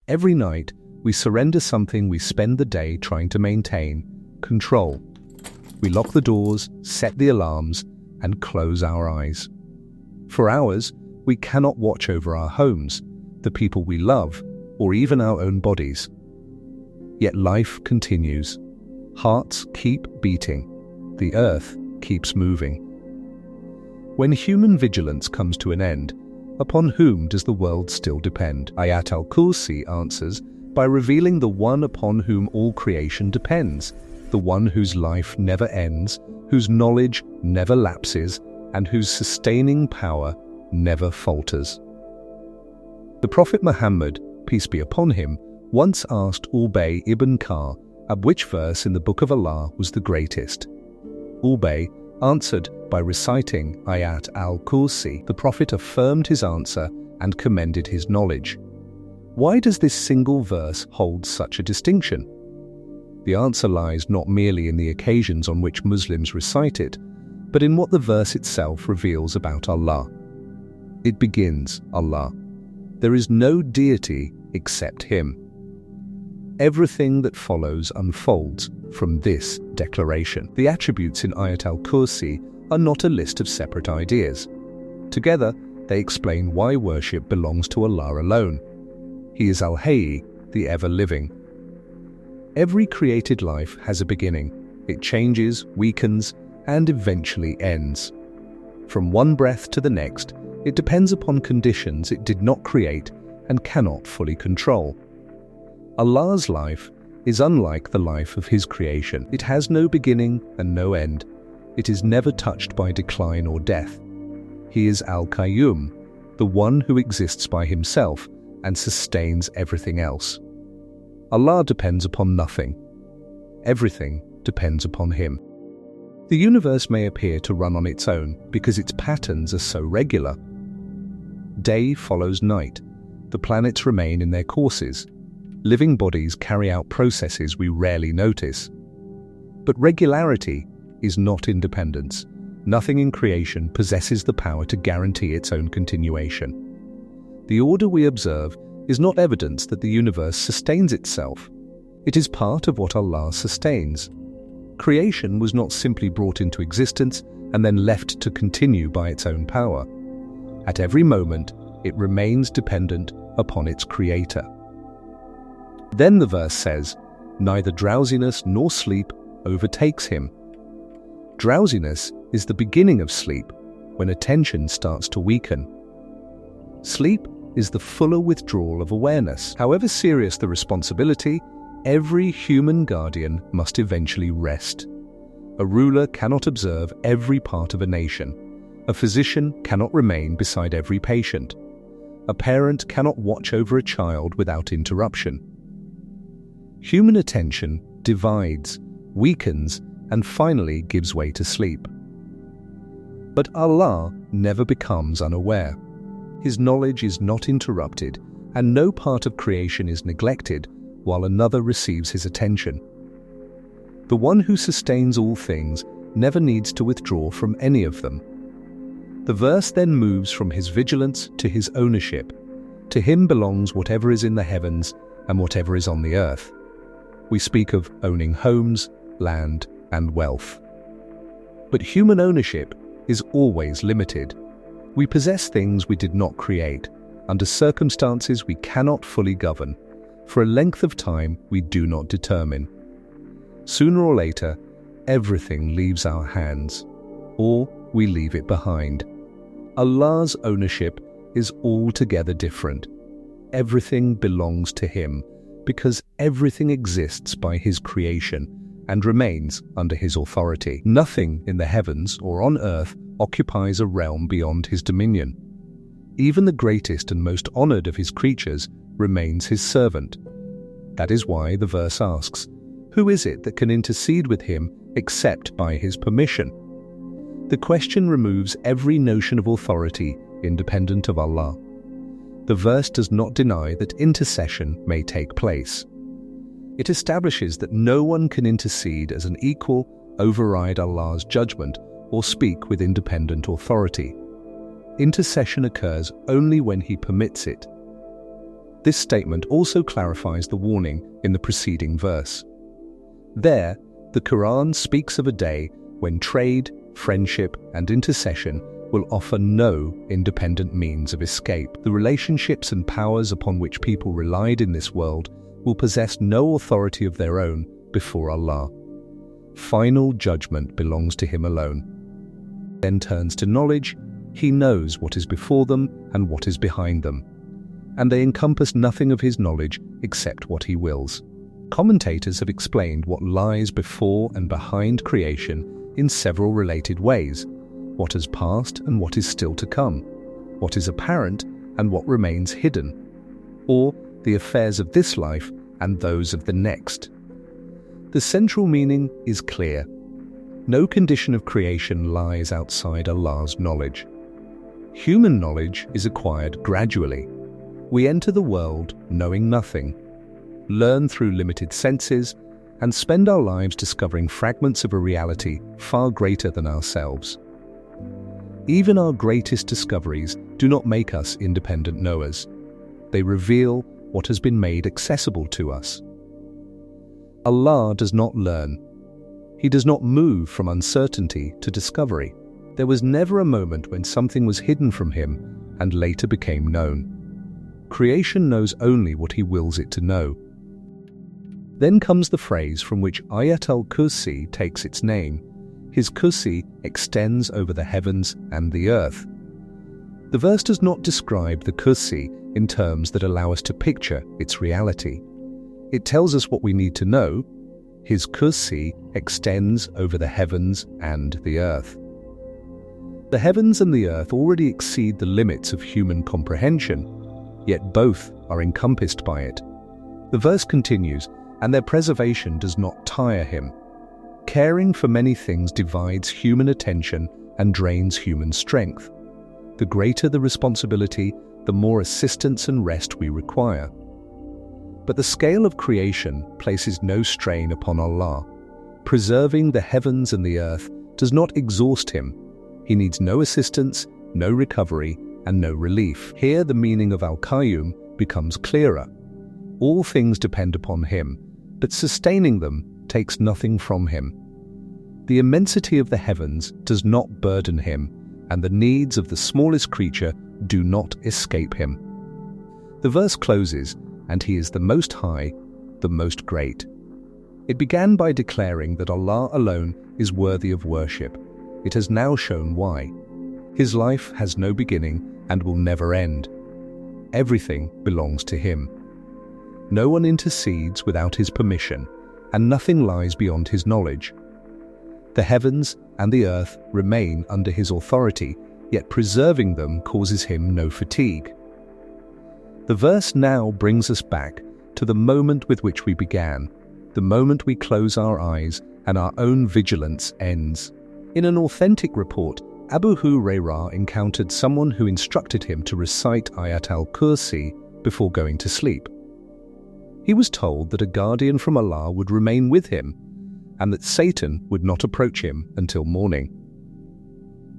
Every night, we surrender something we spend the day trying to maintain: control. We lock the doors, set the alarms, and close our eyes. For hours, we cannot watch over our homes, the people we love, or even our own bodies. Yet life continues. Hearts keep beating. The earth keeps moving. When human vigilance comes to an end, upon whom does the world still depend? Ayat al-Kursi answers by revealing the one upon whom all creation depends, the one whose life never ends, whose knowledge never lapses, and whose sustaining power never falters. The Prophet Muhammad, peace be upon him, once asked Ubay ibn Ka'b which verse in the Book of Allah was the greatest. Ubay answered by reciting Ayat al-Kursi. The Prophet affirmed his answer and commended his knowledge. Why does this single verse hold such a distinction? The answer lies not merely in the occasions on which Muslims recite it, but in what the verse itself reveals about Allah. It begins, Allah. There is no deity except Him. Everything that follows unfolds from this declaration. The attributes in Ayat al-Kursi are not a list of separate ideas. Together, they explain why worship belongs to Allah alone. He is Al-Hayy, the ever-living. Every created life has a beginning. It changes, weakens, and eventually ends. From one breath to the next, it depends upon conditions it did not create and cannot fully control. Allah's life is unlike the life of His creation. It has no beginning and no end. It is never touched by decline or death. He is Al-Qayyum, the one who exists by Himself and sustains everything else. Allah depends upon nothing. Everything depends upon Him. The universe may appear to run on its own because its patterns are so regular. Day follows night. The planets remain in their courses. Living bodies carry out processes we rarely notice. But regularity is not independence. Nothing in creation possesses the power to guarantee its own continuation. The order we observe is not evidence that the universe sustains itself. It is part of what Allah sustains. Creation was not simply brought into existence and then left to continue by its own power. At every moment, it remains dependent upon its Creator. Then the verse says, "Neither drowsiness nor sleep overtakes him." Drowsiness is the beginning of sleep, when attention starts to weaken. Sleep is the fuller withdrawal of awareness. However serious the responsibility, every human guardian must eventually rest. A ruler cannot observe every part of a nation. A physician cannot remain beside every patient. A parent cannot watch over a child without interruption. Human attention divides, weakens, and finally gives way to sleep. But Allah never becomes unaware. His knowledge is not interrupted, and no part of creation is neglected while another receives His attention. The one who sustains all things never needs to withdraw from any of them. The verse then moves from His vigilance to His ownership. To Him belongs whatever is in the heavens and whatever is on the earth. We speak of owning homes, land, and wealth. But human ownership is always limited. We possess things we did not create, under circumstances we cannot fully govern, for a length of time we do not determine. Sooner or later, everything leaves our hands, or we leave it behind. Allah's ownership is altogether different. Everything belongs to Him, because everything exists by His creation and remains under His authority. Nothing in the heavens or on earth occupies a realm beyond His dominion. Even the greatest and most honored of His creatures remains His servant. That is why the verse asks, "Who is it that can intercede with Him except by His permission?" The question removes every notion of authority independent of Allah. The verse does not deny that intercession may take place. It establishes that no one can intercede as an equal, override Allah's judgment, or speak with independent authority. Intercession occurs only when He permits it. This statement also clarifies the warning in the preceding verse. There, the Qur'an speaks of a day when trade, friendship, and intercession will offer no independent means of escape. The relationships and powers upon which people relied in this world will possess no authority of their own before Allah. Final judgment belongs to Him alone. Then turns to knowledge. He knows what is before them and what is behind them, and they encompass nothing of His knowledge except what He wills. Commentators have explained what lies before and behind creation in several related ways: what has passed and what is still to come, what is apparent and what remains hidden, or the affairs of this life and those of the next. The central meaning is clear. No condition of creation lies outside Allah's knowledge. Human knowledge is acquired gradually. We enter the world knowing nothing, learn through limited senses, and spend our lives discovering fragments of a reality far greater than ourselves. Even our greatest discoveries do not make us independent knowers. They reveal what has been made accessible to us. Allah does not learn. He does not move from uncertainty to discovery. There was never a moment when something was hidden from Him and later became known. Creation knows only what He wills it to know. Then comes the phrase from which Ayat al-Kursi takes its name. His Kursi extends over the heavens and the earth. The verse does not describe the Kursi in terms that allow us to picture its reality. It tells us what we need to know. His Kursi extends over the heavens and the earth. The heavens and the earth already exceed the limits of human comprehension, yet both are encompassed by it. The verse continues, and their preservation does not tire Him. Caring for many things divides human attention and drains human strength. The greater the responsibility, the more assistance and rest we require. But the scale of creation places no strain upon Allah. Preserving the heavens and the earth does not exhaust Him. He needs no assistance, no recovery, and no relief. Here the meaning of Al-Qayyum becomes clearer. All things depend upon Him, but sustaining them takes nothing from Him. The immensity of the heavens does not burden Him, and the needs of the smallest creature do not escape Him. The verse closes, and He is the Most High, the Most Great. It began by declaring that Allah alone is worthy of worship. It has now shown why. His life has no beginning and will never end. Everything belongs to Him. No one intercedes without His permission, and nothing lies beyond His knowledge. The heavens and the earth remain under His authority, yet preserving them causes Him no fatigue. The verse now brings us back to the moment with which we began, the moment we close our eyes and our own vigilance ends. In an authentic report, Abu Hurairah encountered someone who instructed him to recite Ayat al-Kursi before going to sleep. He was told that a guardian from Allah would remain with him, and that Satan would not approach him until morning.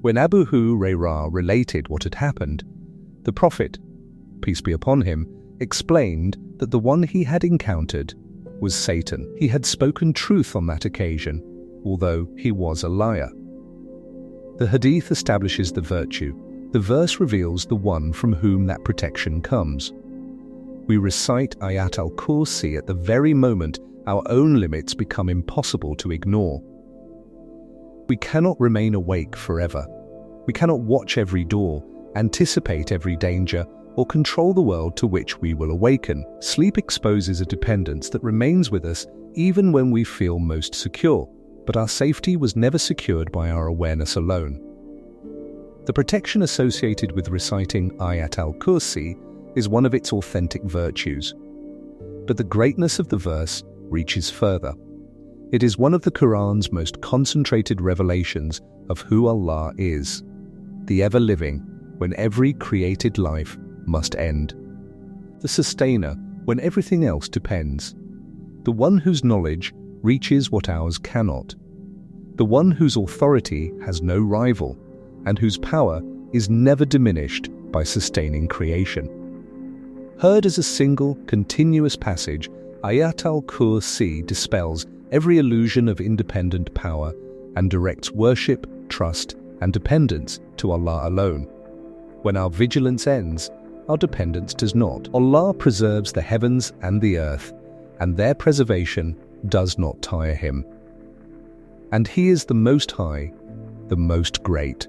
When Abu Hurairah related what had happened, the Prophet, peace be upon him, explained that the one he had encountered was Satan. He had spoken truth on that occasion, although he was a liar. The hadith establishes the virtue. The verse reveals the one from whom that protection comes. We recite Ayat al-Kursi at the very moment our own limits become impossible to ignore. We cannot remain awake forever. We cannot watch every door, anticipate every danger, or control the world to which we will awaken. Sleep exposes a dependence that remains with us even when we feel most secure, but our safety was never secured by our awareness alone. The protection associated with reciting Ayat al-Kursi is one of its authentic virtues. But the greatness of the verse reaches further. It is one of the Qur'an's most concentrated revelations of who Allah is, the ever-living, when every created life must end, the sustainer when everything else depends, the one whose knowledge reaches what ours cannot, the one whose authority has no rival, and whose power is never diminished by sustaining creation. Heard as a single, continuous passage, Ayat al-Kursi dispels every illusion of independent power and directs worship, trust, and dependence to Allah alone. When our vigilance ends, our dependence does not. Allah preserves the heavens and the earth, and their preservation does not tire him. And He is the Most High, the Most Great.